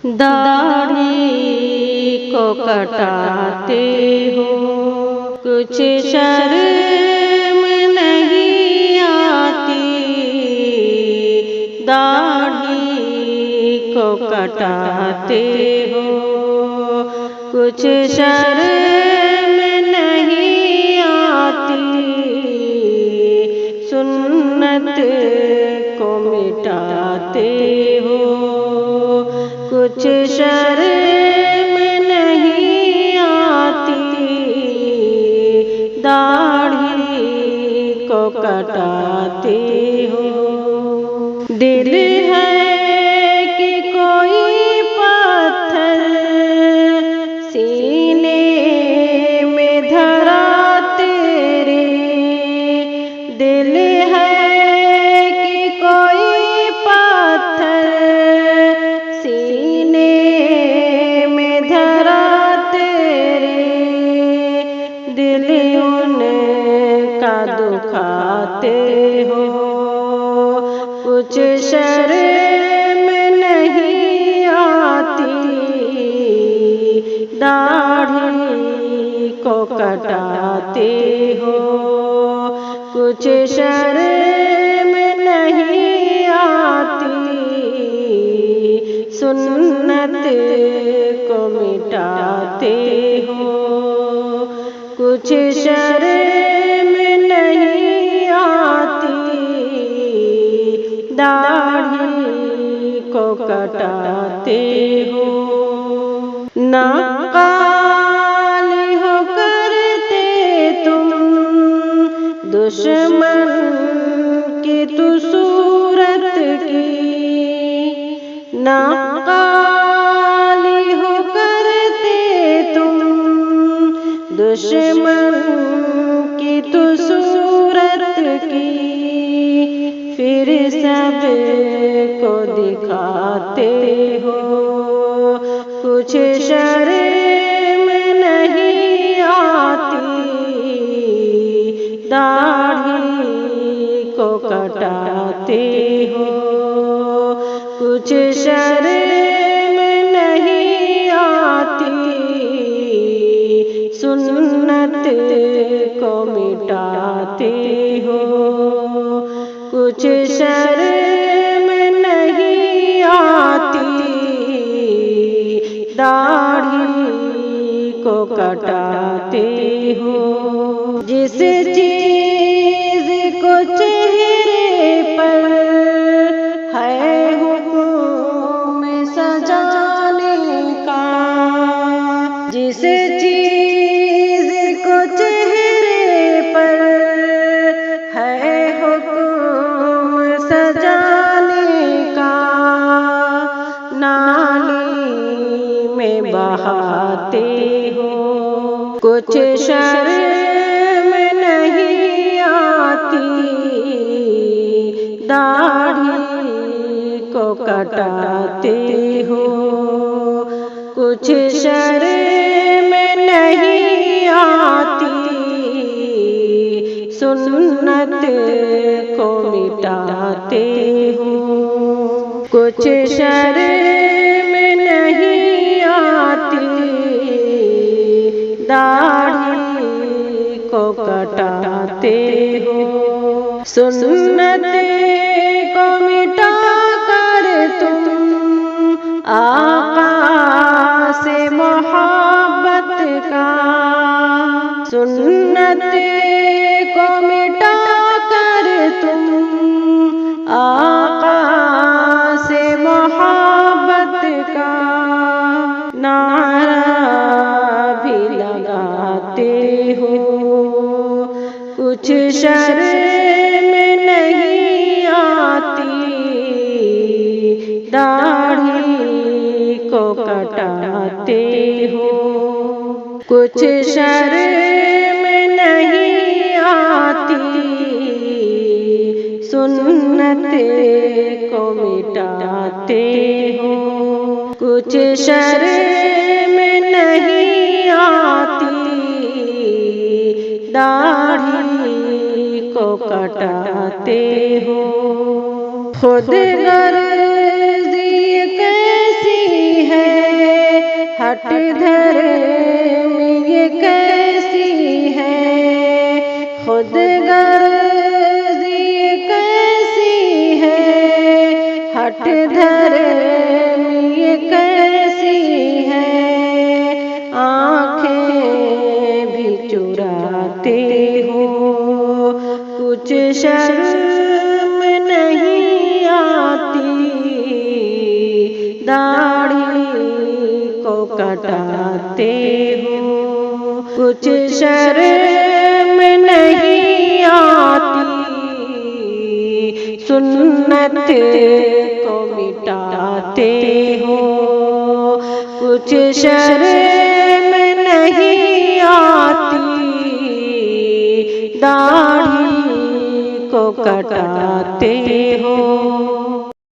दाढ़ी को कटाते हो, कुछ शर्म नहीं आती। दाढ़ी को कटाते हो, कुछ शर्म नहीं आती। सुन्नत को मिटाते हो, कुछ शर्म नहीं आती। दाढ़ी को कटाते हो। दिल है कि कोई पत्थर सीने में धरा तेरे। दिल है कि कोई पत्थर सीने में धरा तेरे। दिल उनका दुखाते हो, कुछ शर्म नहीं आती। दाढ़ी को कटाते हो, कुछ शर्म नहीं आती। सुन्नत को मिटाते हो, कुछ शर्म नहीं आती। दाढ़ी को कटाते हो। ना काली हो करते तुम दुश्मन की तू सूरत की। ना काली हो करते तुम दुश्मन की तू सूरत की। फिर सब को दिखाते हो, कुछ शर्म नहीं आती। दाढ़ी को कटाते हो, कुछ शर्म नहीं आती। सुन्नत को मिटाते हो, कुछ शर्म नहीं आती। दाढ़ी को कटाते हो। जिस चीज को चेहरे पर है हुक्म सजाने का। जिस चीज को चेहरे पर है हुक्म सजाने का। नाली में बहाते हो, कुछ शर्म नहीं आती। दाढ़ी को कटाते हो, कुछ शर्म नहीं आती। सुन्नत को मिटाते हो, कुछ शर्म नहीं आती। दाढ़ी को कटाते हो। सुन्नत को मिटा कर तुम आका से मोहब्बत का। सुन्नत को मिटा कर तुम आका से मोहब्बत का नारा भी लगाते हो। कुछ शर्म नहीं आती। दाढ़ी को कटाते हो, कुछ शर्म नहीं आती। सुन्नत को मिटाते हो, कुछ शर्म नहीं आती। दाढ़ी को कटाते हो। खुद गर्जी कैसी है शर्म नहीं आती, दाढ़ी को कटाते हो। कुछ शर्म नहीं आती, सुन्नत को मिटाते हो। कुछ शर्म नहीं आती, दाढ़ी को कटाते हो।